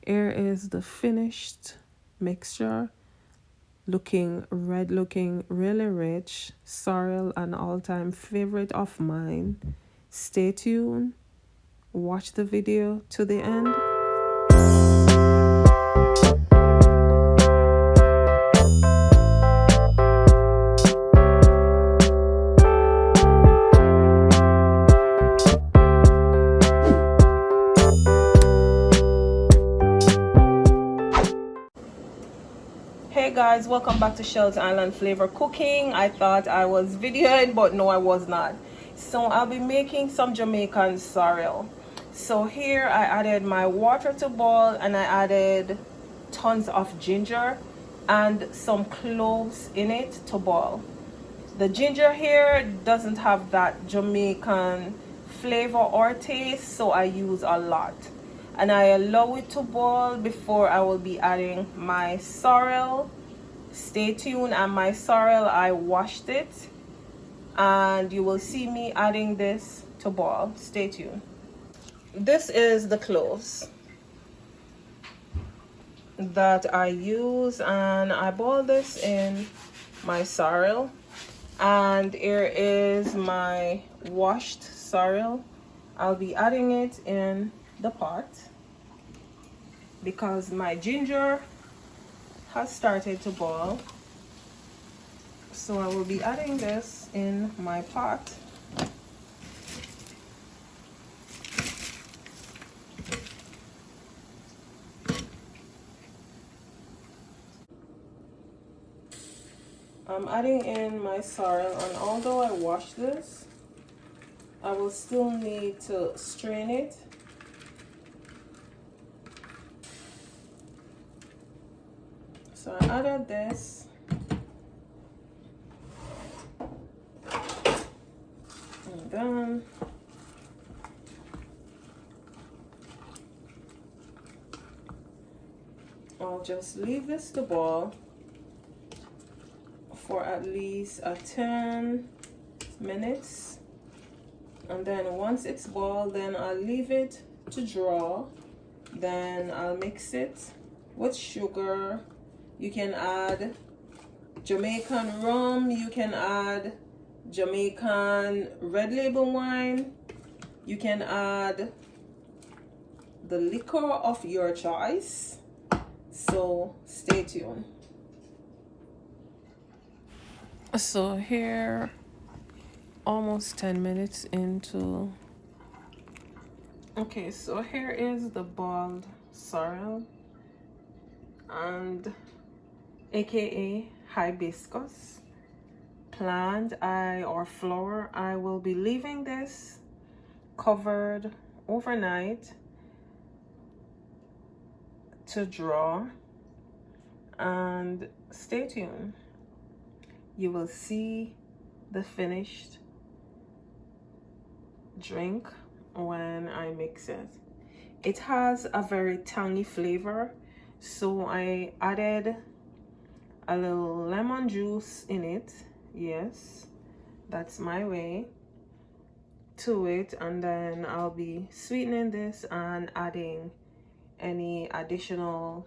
Here is the finished mixture. Looking red, looking really rich. Sorrel, an all-time favorite of mine. Stay tuned. Watch the video to the end. Hey guys, welcome back to Shells Island Flavor Cooking. I thought I was videoing, but no, I was not. So I'll be making some Jamaican sorrel. So here I added my water to boil, and I added tons of ginger and some cloves in it to boil. The ginger here doesn't have that Jamaican flavor or taste, so I use a lot. And I allow it to boil before I will be adding my sorrel. Stay tuned. And my sorrel, I washed it, and you will see me adding this to boil. Stay tuned. This is the cloves that I use, and I boil this in my sorrel. And here is my washed sorrel. I'll be adding it in the pot because my ginger has started to boil. So I will be adding this in my pot. I'm adding in my sorrel, and although I washed this, I will still need to strain it. So I added this, and then I'll just leave this to boil for at least 10 minutes. And then once it's boiled, then I'll leave it to draw. Then I'll mix it with sugar. You can add Jamaican rum, you can add Jamaican red label wine, you can add the liquor of your choice. So stay tuned. So here, almost 10 minutes into. Okay, so here is the boiled sorrel, and aka hibiscus plant or flower. I will be leaving this covered overnight to draw, and stay tuned. You will see the finished drink when I mix it. It has a very tangy flavor, so I added a little lemon juice in it. Yes, that's my way to it. And then I'll be sweetening this and adding any additional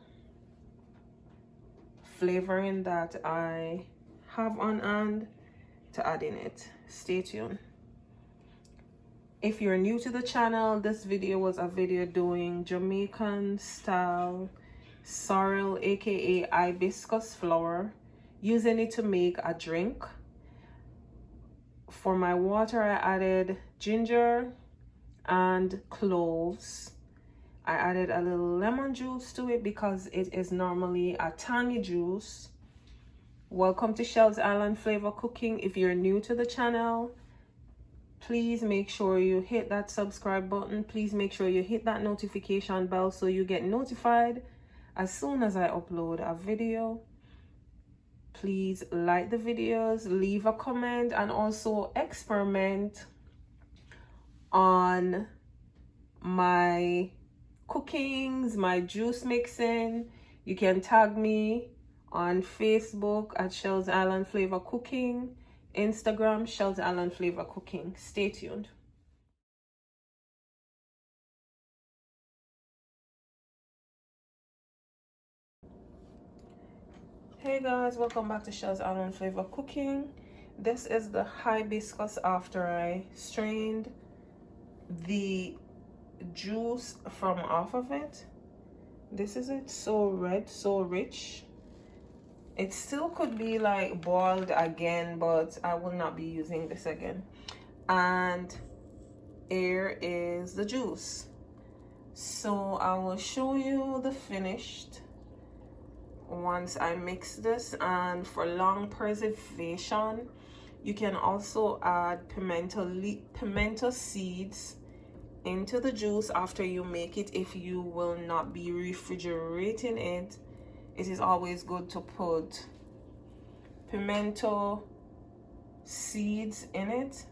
flavoring that I have on hand to add in it. Stay tuned. If you're new to the channel, this video was a video doing Jamaican style sorrel, aka hibiscus flower, using it to make a drink. For my water, I added ginger and cloves. I added a little lemon juice to it because it is normally a tangy juice. Welcome to Shells Island Flavor Cooking. If you're new to the channel, please make sure you hit that subscribe button. Please make sure you hit that notification bell so you get notified as soon as I upload a video. Please like the videos, leave a comment, and also experiment on my cookings, my juice mixing. You can tag me on Facebook at Shells Island Flavor Cooking, Instagram Shells Island Flavor Cooking. Stay tuned. Hey guys, welcome back to Shells Island Flavor Cooking. This is the hibiscus after I strained the juice from off of it. This is it, so red, so rich. It still could be like boiled again, but I will not be using this again. And here is the juice. So I will show you the finished once I mix this. And for long preservation, you can also add pimento seeds into the juice after you make it. If you will not be refrigerating it, it is always good to put pimento seeds in it,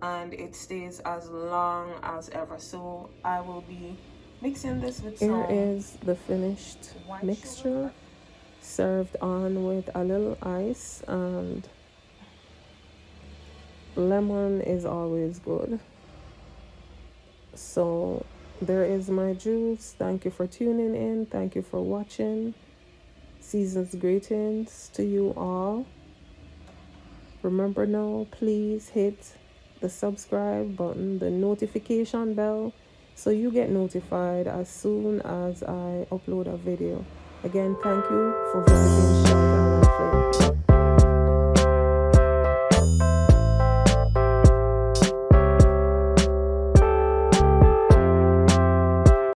and it stays as long as ever. So I will be mixing this with some. Here is the finished mixture, served on with a little ice, and lemon is always good. So there is my juice. Thank you for tuning in. Thank you for watching. Season's greetings to you all. Remember now, please hit the subscribe button, the notification bell, so you get notified as soon as I upload a video. Again, thank you for visiting Shells Island Flavor.